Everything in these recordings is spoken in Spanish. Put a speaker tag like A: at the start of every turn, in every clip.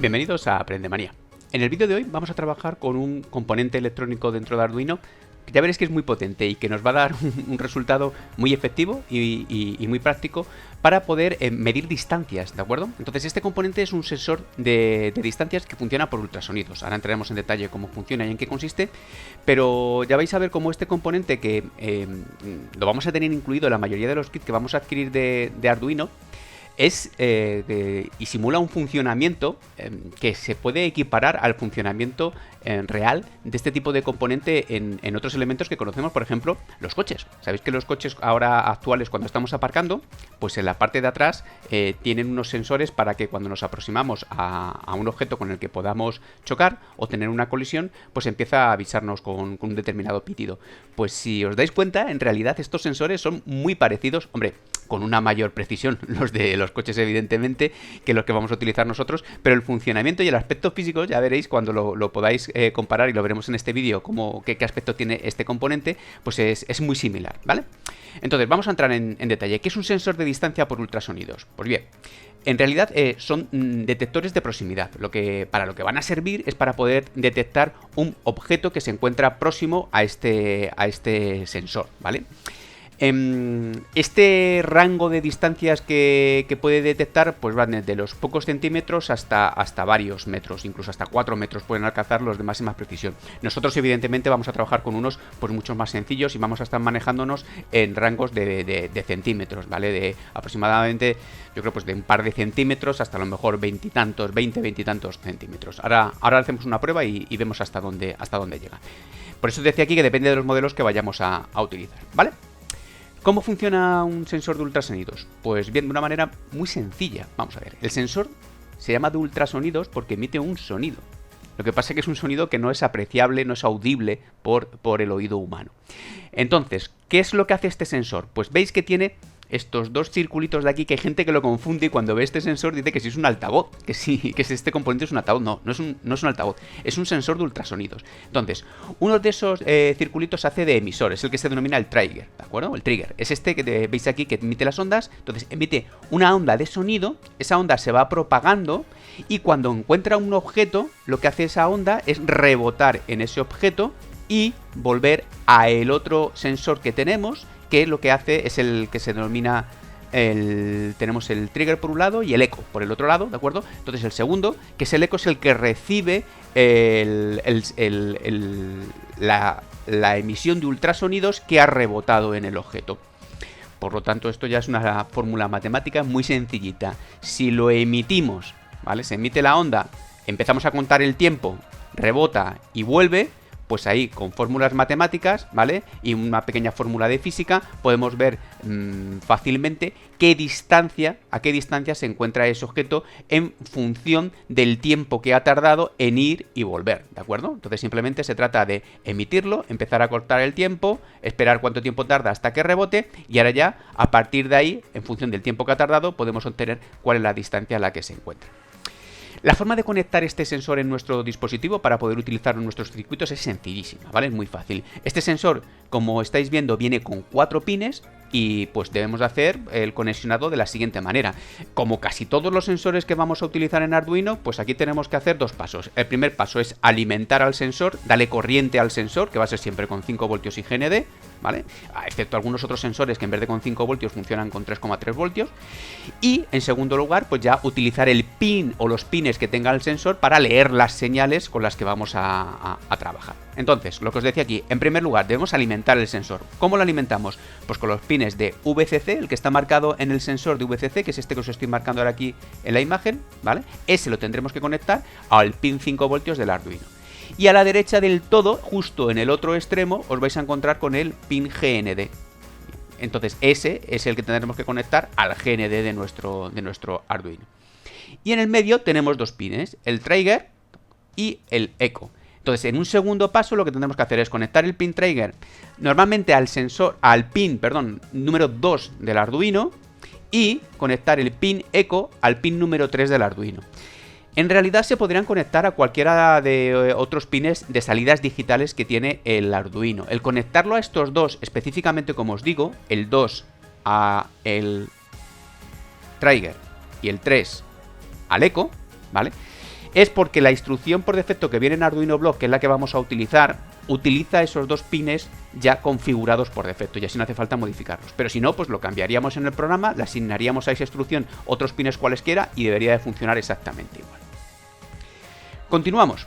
A: Bienvenidos a Aprendemanía. En el vídeo de hoy vamos a trabajar con un componente electrónico dentro de Arduino que ya veréis que es muy potente y que nos va a dar un resultado muy efectivo y muy práctico para poder medir distancias, ¿de acuerdo? Entonces este componente es un sensor de distancias que funciona por ultrasonidos. Ahora entraremos en detalle cómo funciona y en qué consiste, pero ya vais a ver cómo este componente que lo vamos a tener incluido en la mayoría de los kits que vamos a adquirir de Arduino, y simula un funcionamiento que se puede equiparar al funcionamiento real de este tipo de componente en otros elementos que conocemos, por ejemplo, los coches. Sabéis que los coches ahora actuales, cuando estamos aparcando, pues en la parte de atrás tienen unos sensores para que cuando nos aproximamos a un objeto con el que podamos chocar o tener una colisión, pues empieza a avisarnos con un determinado pitido. Pues si os dais cuenta, en realidad estos sensores son muy parecidos, hombre, con una mayor precisión los de los coches evidentemente que los que vamos a utilizar nosotros, pero el funcionamiento y el aspecto físico ya veréis cuando lo podáis comparar, y lo veremos en este vídeo qué aspecto tiene este componente, pues es muy similar, ¿vale? Entonces vamos a entrar en detalle. ¿Qué es un sensor de distancia por ultrasonidos? Pues bien, en realidad son detectores de proximidad. Para lo que van a servir es para poder detectar un objeto que se encuentra próximo a este sensor, ¿vale? Este rango de distancias que puede detectar pues van desde los pocos centímetros hasta varios metros, incluso hasta 4 metros pueden alcanzar los de máxima precisión. Nosotros evidentemente vamos a trabajar con unos pues mucho más sencillos y vamos a estar manejándonos en rangos de centímetros, ¿vale? De aproximadamente, yo creo, pues de un par de centímetros hasta a lo mejor 20 y tantos centímetros. Ahora hacemos una prueba y vemos hasta dónde llega. Por eso decía aquí que depende de los modelos que vayamos a utilizar, ¿vale? ¿Cómo funciona un sensor de ultrasonidos? Pues bien, de una manera muy sencilla. Vamos a ver, el sensor se llama de ultrasonidos porque emite un sonido. Lo que pasa es que es un sonido que no es apreciable, no es audible por el oído humano. Entonces, ¿qué es lo que hace este sensor? Pues veis que tiene estos dos circulitos de aquí, que hay gente que lo confunde y cuando ve este sensor dice que si es un altavoz, que si este componente es un altavoz. No es un altavoz, es un sensor de ultrasonidos. Entonces, uno de esos circulitos hace de emisor, es el que se denomina el trigger, ¿de acuerdo? El trigger es este que veis aquí que emite las ondas. Entonces emite una onda de sonido, esa onda se va propagando y cuando encuentra un objeto, lo que hace esa onda es rebotar en ese objeto y volver a el otro sensor que tenemos, que lo que hace es el que se denomina tenemos el trigger por un lado y el eco por el otro lado, ¿de acuerdo? Entonces el segundo, que es el eco, es el que recibe la emisión de ultrasonidos que ha rebotado en el objeto. Por lo tanto, esto ya es una fórmula matemática muy sencillita. Si lo emitimos, ¿vale? Se emite la onda, empezamos a contar el tiempo, rebota y vuelve. Pues ahí, con fórmulas matemáticas, ¿vale? Y una pequeña fórmula de física, podemos ver fácilmente a qué distancia se encuentra ese objeto en función del tiempo que ha tardado en ir y volver, ¿de acuerdo? Entonces simplemente se trata de emitirlo, empezar a cortar el tiempo, esperar cuánto tiempo tarda hasta que rebote, y ahora ya, a partir de ahí, en función del tiempo que ha tardado, podemos obtener cuál es la distancia a la que se encuentra. La forma de conectar este sensor en nuestro dispositivo para poder utilizarlo en nuestros circuitos es sencillísima, ¿vale? Es muy fácil. Este sensor, como estáis viendo, viene con 4 pines y pues debemos hacer el conexionado de la siguiente manera. Como casi todos los sensores que vamos a utilizar en Arduino, pues aquí tenemos que hacer 2 pasos. El primer paso es alimentar al sensor, darle corriente al sensor, que va a ser siempre con 5 voltios y GND, ¿vale? Excepto algunos otros sensores que en vez de con 5 voltios funcionan con 3,3 voltios. Y en segundo lugar, pues ya utilizar el pin o los pines que tenga el sensor para leer las señales con las que vamos a trabajar. Entonces, lo que os decía aquí, en primer lugar debemos alimentar el sensor. ¿Cómo lo alimentamos? Pues con los pines de VCC, el que está marcado en el sensor de VCC, que es este que os estoy marcando ahora aquí en la imagen, ¿vale? Ese lo tendremos que conectar al pin 5 voltios del Arduino. Y a la derecha del todo, justo en el otro extremo, os vais a encontrar con el pin GND. Entonces ese es el que tendremos que conectar al GND de nuestro Arduino. Y en el medio tenemos 2 pines, el trigger y el eco. Entonces, en un segundo paso lo que tendremos que hacer es conectar el pin trigger normalmente al pin número 2 del Arduino, y conectar el pin eco al pin número 3 del Arduino. En realidad se podrían conectar a cualquiera de otros pines de salidas digitales que tiene el Arduino. El conectarlo a estos dos, específicamente como os digo, el 2 a el trigger y el 3 al eco, ¿vale? es porque la instrucción por defecto que viene en Arduino Block, que es la que vamos a utilizar, utiliza esos dos pines ya configurados por defecto y así no hace falta modificarlos. Pero si no, pues lo cambiaríamos en el programa, le asignaríamos a esa instrucción otros pines cualesquiera y debería de funcionar exactamente igual. Continuamos.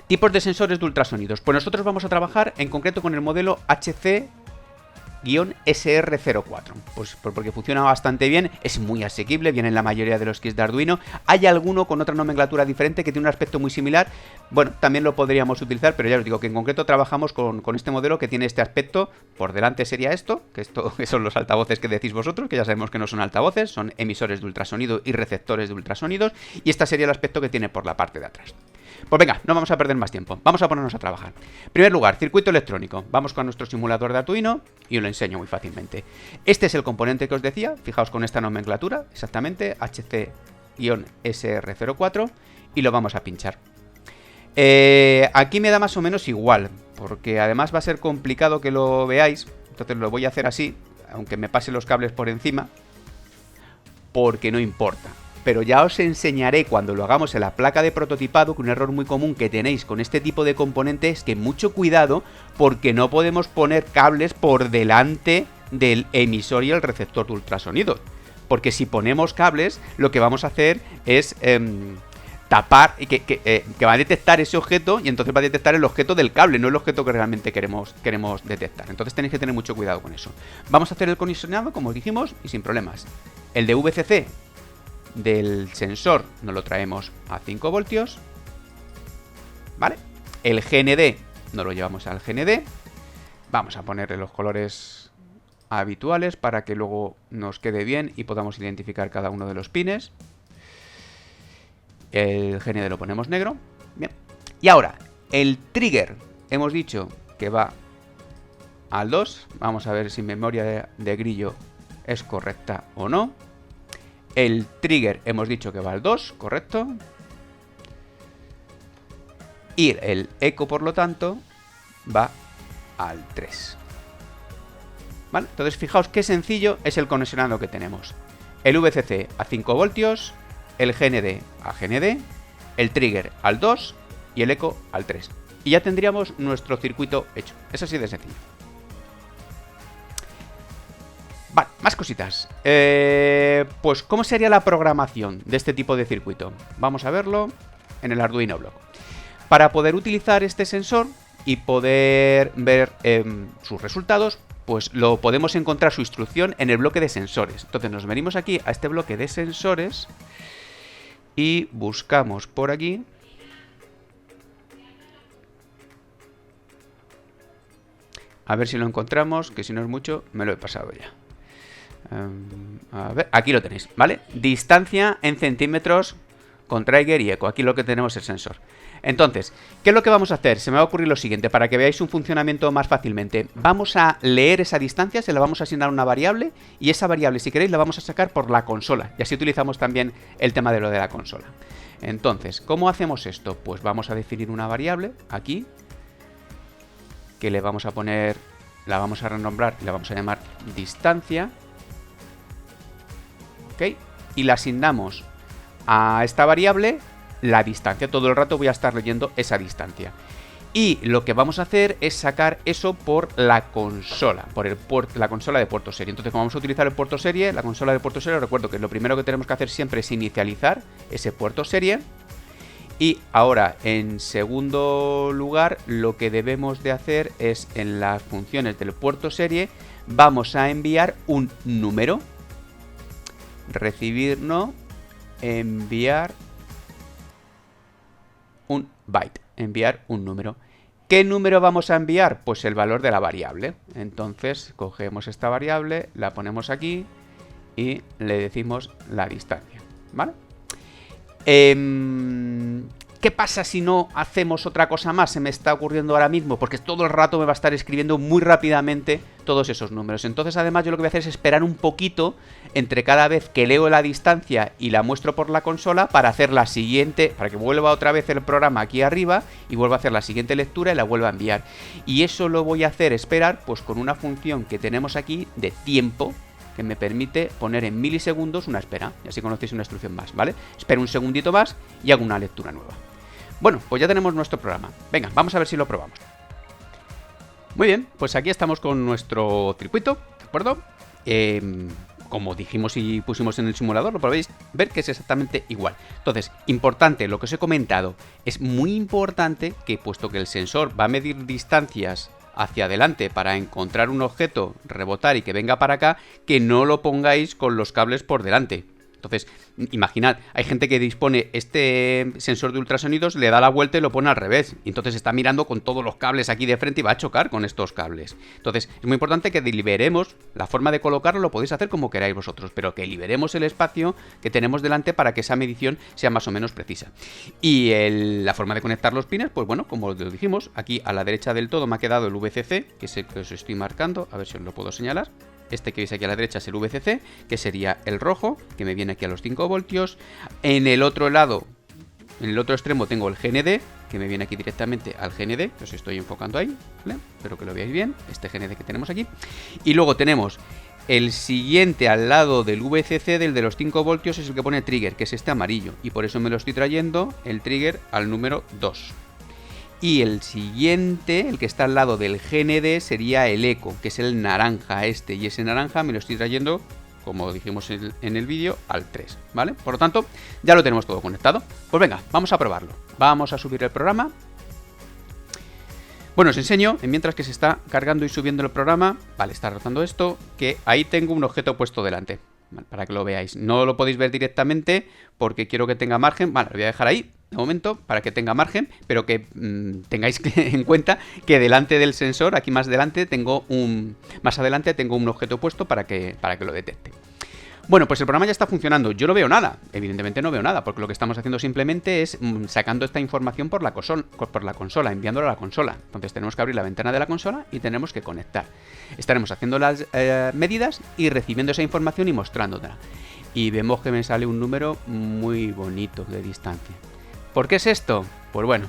A: Tipos de sensores de ultrasonidos. Pues nosotros vamos a trabajar en concreto con el modelo HC-SR04. Pues porque funciona bastante bien, es muy asequible, viene en la mayoría de los kits de Arduino. Hay alguno con otra nomenclatura diferente que tiene un aspecto muy similar. Bueno, también lo podríamos utilizar, pero ya os digo que en concreto trabajamos con este modelo que tiene este aspecto. Por delante sería esto, que son los altavoces que decís vosotros, que ya sabemos que no son altavoces, son emisores de ultrasonido y receptores de ultrasonidos. Y este sería el aspecto que tiene por la parte de atrás. Pues venga, no vamos a perder más tiempo, vamos a ponernos a trabajar. En primer lugar, circuito electrónico. Vamos con nuestro simulador de Arduino y os lo enseño muy fácilmente. Este es el componente que os decía, fijaos con esta nomenclatura, exactamente, HC-SR04, y lo vamos a pinchar. Aquí me da más o menos igual, porque además va a ser complicado que lo veáis, entonces lo voy a hacer así, aunque me pase los cables por encima, porque no importa. Pero ya os enseñaré cuando lo hagamos en la placa de prototipado que un error muy común que tenéis con este tipo de componentes es que mucho cuidado porque no podemos poner cables por delante del emisor y el receptor de ultrasonidos. Porque si ponemos cables, lo que vamos a hacer es tapar, que va a detectar ese objeto y entonces va a detectar el objeto del cable, no el objeto que realmente queremos detectar. Entonces tenéis que tener mucho cuidado con eso. Vamos a hacer el condicionado, como os dijimos, y sin problemas. El de VCC del sensor nos lo traemos a 5 voltios, ¿vale? El GND nos lo llevamos al GND. Vamos a ponerle los colores habituales para que luego nos quede bien y podamos identificar cada uno de los pines. El GND lo ponemos negro. Bien. Y ahora, el trigger hemos dicho que va al 2. Vamos a ver si memoria de grillo es correcta o no. El trigger hemos dicho que va al 2, correcto. Y el eco, por lo tanto, va al 3. ¿Vale? Entonces, fijaos qué sencillo es el conexionado que tenemos. El VCC a 5 voltios, el GND a GND, el trigger al 2 y el eco al 3. Y ya tendríamos nuestro circuito hecho. Es así de sencillo. Vale, más cositas. Pues, ¿cómo sería la programación de este tipo de circuito? Vamos a verlo en el Arduino Block. Para poder utilizar este sensor y poder ver sus resultados, pues lo podemos encontrar su instrucción en el bloque de sensores. Entonces nos venimos aquí a este bloque de sensores y buscamos por aquí. A ver si lo encontramos, que si no es mucho, me lo he pasado ya. A ver, aquí lo tenéis, ¿vale? Distancia en centímetros con trigger y eco. Aquí lo que tenemos es el sensor. Entonces, ¿qué es lo que vamos a hacer? Se me va a ocurrir lo siguiente, para que veáis un funcionamiento más fácilmente. Vamos a leer esa distancia, se la vamos a asignar a una variable, y esa variable, si queréis, la vamos a sacar por la consola. Y así utilizamos también el tema de lo de la consola. Entonces, ¿cómo hacemos esto? Pues vamos a definir una variable, aquí, que le vamos a poner, la vamos a renombrar y la vamos a llamar distancia. ¿Ok? Y la asignamos a esta variable la distancia. Todo el rato voy a estar leyendo esa distancia. Y lo que vamos a hacer es sacar eso por la consola, por la consola de puerto serie. Entonces, como vamos a utilizar el puerto serie, la consola de puerto serie, recuerdo que lo primero que tenemos que hacer siempre es inicializar ese puerto serie. Y ahora, en segundo lugar, lo que debemos de hacer es, en las funciones del puerto serie, vamos a enviar un número. Recibir no, enviar un byte, enviar un número. ¿Qué número vamos a enviar? Pues el valor de la variable. Entonces cogemos esta variable, la ponemos aquí y le decimos la distancia, ¿vale? ¿Qué pasa si no hacemos otra cosa más? Se me está ocurriendo ahora mismo, porque todo el rato me va a estar escribiendo muy rápidamente todos esos números. Entonces, además, yo lo que voy a hacer es esperar un poquito entre cada vez que leo la distancia y la muestro por la consola para hacer la siguiente, para que vuelva otra vez el programa aquí arriba y vuelva a hacer la siguiente lectura y la vuelva a enviar. Y eso lo voy a hacer esperar pues con una función que tenemos aquí de tiempo, que me permite poner en milisegundos una espera. Y así conocéis una instrucción más, ¿vale? Espero un segundito más y hago una lectura nueva. Bueno, pues ya tenemos nuestro programa. Venga, vamos a ver si lo probamos. Muy bien, pues aquí estamos con nuestro circuito, ¿de acuerdo? Como dijimos y pusimos en el simulador, lo podéis ver que es exactamente igual. Entonces, importante, lo que os he comentado, es muy importante que, puesto que el sensor va a medir distancias hacia adelante para encontrar un objeto, rebotar y que venga para acá, que no lo pongáis con los cables por delante. Entonces, imaginad, hay gente que dispone este sensor de ultrasonidos, le da la vuelta y lo pone al revés. Y entonces está mirando con todos los cables aquí de frente y va a chocar con estos cables. Entonces, es muy importante que liberemos la forma de colocarlo, lo podéis hacer como queráis vosotros, pero que liberemos el espacio que tenemos delante para que esa medición sea más o menos precisa. Y la forma de conectar los pines, pues bueno, como lo dijimos, aquí a la derecha del todo me ha quedado el VCC, que es el que os estoy marcando, a ver si os lo puedo señalar. Este que veis aquí a la derecha es el VCC, que sería el rojo, que me viene aquí a los 5 voltios. En el otro lado, en el otro extremo tengo el GND, que me viene aquí directamente al GND, que os estoy enfocando ahí, ¿vale? Espero que lo veáis bien, este GND que tenemos aquí. Y luego tenemos el siguiente al lado del VCC, del de los 5 voltios, es el que pone trigger, que es este amarillo. Y por eso me lo estoy trayendo, el trigger, al número 2. Y el siguiente, el que está al lado del GND, sería el eco, que es el naranja este. Y ese naranja me lo estoy trayendo, como dijimos en el vídeo, al 3, ¿vale? Por lo tanto, ya lo tenemos todo conectado. Pues venga, vamos a probarlo. Vamos a subir el programa. Bueno, os enseño, mientras que se está cargando y subiendo el programa, vale, está rotando esto, que ahí tengo un objeto puesto delante, ¿vale? Para que lo veáis. No lo podéis ver directamente porque quiero que tenga margen. Vale, lo voy a dejar ahí de momento para que tenga margen, pero que tengáis en cuenta que delante del sensor, aquí más adelante tengo un objeto puesto para que lo detecte. Bueno, pues el programa ya está funcionando. Yo no veo nada, evidentemente no veo nada, porque lo que estamos haciendo simplemente es sacando esta información por la consola, enviándola a la consola. Entonces tenemos que abrir la ventana de la consola y tenemos que conectar. Estaremos haciendo las medidas y recibiendo esa información y mostrándola. Y vemos que me sale un número muy bonito de distancia. ¿Por qué es esto? Pues bueno,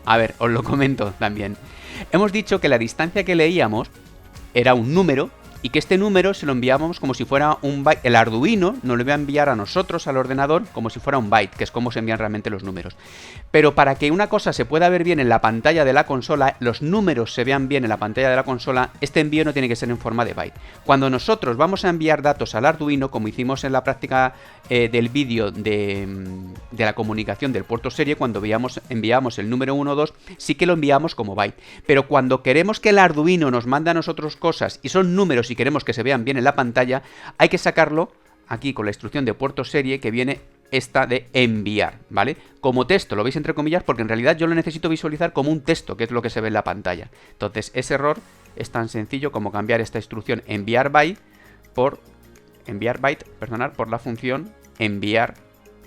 A: a ver, os lo comento también. Hemos dicho que la distancia que leíamos era un número y que este número se lo enviábamos como si fuera un byte. El Arduino nos lo iba a enviar a nosotros, al ordenador, como si fuera un byte, que es como se envían realmente los números. Pero para que una cosa se pueda ver bien en la pantalla de la consola, los números se vean bien en la pantalla de la consola, este envío no tiene que ser en forma de byte. Cuando nosotros vamos a enviar datos al Arduino, como hicimos en la práctica del vídeo de la comunicación del puerto serie, cuando enviamos el número 1 o 2, sí que lo enviamos como byte. Pero cuando queremos que el Arduino nos mande a nosotros cosas y son números y queremos que se vean bien en la pantalla, hay que sacarlo aquí con la instrucción de puerto serie que viene esta de enviar, ¿vale? Como texto, lo veis entre comillas porque en realidad yo lo necesito visualizar como un texto, que es lo que se ve en la pantalla. Entonces ese error es tan sencillo como cambiar esta instrucción enviar byte por la función enviar,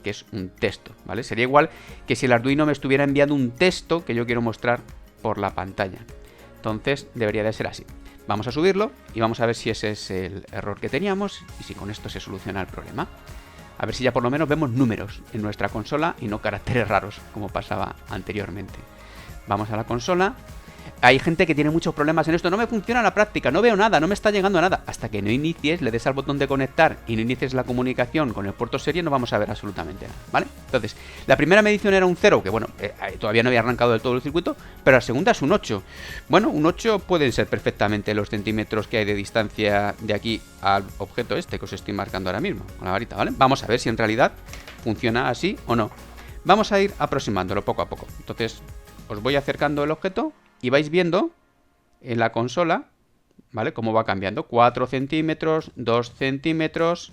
A: que es un texto, ¿vale? Sería igual que si el Arduino me estuviera enviando un texto que yo quiero mostrar por la pantalla. Entonces debería de ser así. Vamos a subirlo y vamos a ver si ese es el error que teníamos y si con esto se soluciona el problema. A ver si ya por lo menos vemos números en nuestra consola y no caracteres raros, como pasaba anteriormente. Vamos a la consola. Hay gente que tiene muchos problemas en esto. No me funciona la práctica, no veo nada, no me está llegando a nada. Hasta que no inicies, le des al botón de conectar y no inicies la comunicación con el puerto serie, no vamos a ver absolutamente nada, ¿vale? Entonces, la primera medición era un 0, que bueno, todavía no había arrancado del todo el circuito, pero la segunda es un 8. Bueno, un 8 pueden ser perfectamente los centímetros que hay de distancia de aquí al objeto este que os estoy marcando ahora mismo, con la varita, ¿vale? Vamos a ver si en realidad funciona así o no. Vamos a ir aproximándolo poco a poco. Entonces, os voy acercando el objeto y vais viendo en la consola, ¿vale? Cómo va cambiando. 4 centímetros, 2 centímetros.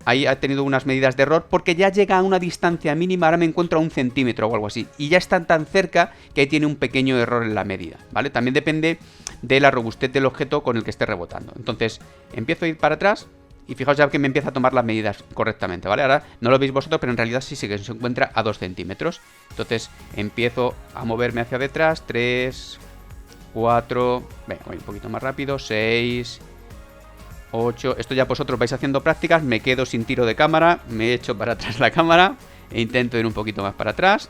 A: Ahí ha tenido unas medidas de error porque ya llega a una distancia mínima. Ahora me encuentro a 1 centímetro o algo así. Y ya están tan cerca que ahí tiene un pequeño error en la medida, ¿vale? También depende de la robustez del objeto con el que esté rebotando. Entonces, empiezo a ir para atrás. Y fijaos ya que me empieza a tomar las medidas correctamente, ¿vale? Ahora no lo veis vosotros, pero en realidad sí que se encuentra a 2 centímetros. Entonces empiezo a moverme hacia detrás. 3, 4... Venga, voy un poquito más rápido. 6, 8... Esto ya vosotros vais haciendo prácticas. Me quedo sin tiro de cámara. Me echo para atrás la cámara. E intento ir un poquito más para atrás.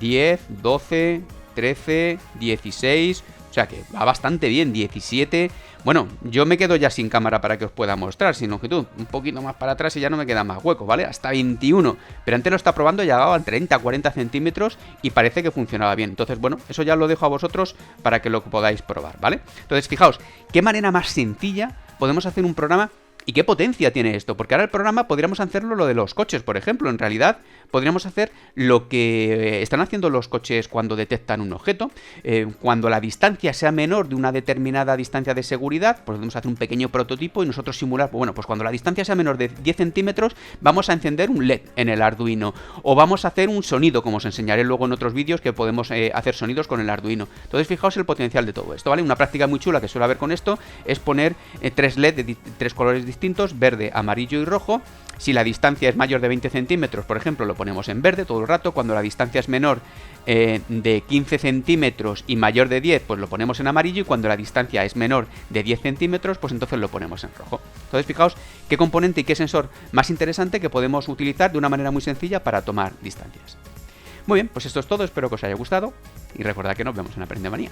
A: 10, 12, 13, 16... sea que va bastante bien, 17. Bueno, yo me quedo ya sin cámara para que os pueda mostrar, sin longitud. Un poquito más para atrás y ya no me queda más hueco, ¿vale? Hasta 21. Pero antes lo está probando, llegaba a 30, 40 centímetros y parece que funcionaba bien. Entonces, bueno, eso ya lo dejo a vosotros para que lo podáis probar, ¿vale? Entonces, fijaos, qué manera más sencilla podemos hacer un programa. ¿Y qué potencia tiene esto? Porque ahora el programa podríamos hacerlo lo de los coches, por ejemplo. En realidad, podríamos hacer lo que están haciendo los coches cuando detectan un objeto. Cuando la distancia sea menor de una determinada distancia de seguridad, pues podemos hacer un pequeño prototipo y nosotros simular, pues bueno, pues cuando la distancia sea menor de 10 centímetros, vamos a encender un LED en el Arduino. O vamos a hacer un sonido, como os enseñaré luego en otros vídeos, que podemos hacer sonidos con el Arduino. Entonces, fijaos el potencial de todo esto, ¿vale? Una práctica muy chula que suele haber con esto es poner 3 LED de 3 colores distintos, verde, amarillo y rojo. Si la distancia es mayor de 20 centímetros, por ejemplo, lo ponemos en verde todo el rato. Cuando la distancia es menor de 15 centímetros y mayor de 10, pues lo ponemos en amarillo. Y cuando la distancia es menor de 10 centímetros, pues entonces lo ponemos en rojo. Entonces, fijaos qué componente y qué sensor más interesante que podemos utilizar de una manera muy sencilla para tomar distancias. Muy bien, pues esto es todo. Espero que os haya gustado y recordad que nos vemos en Aprende Manía.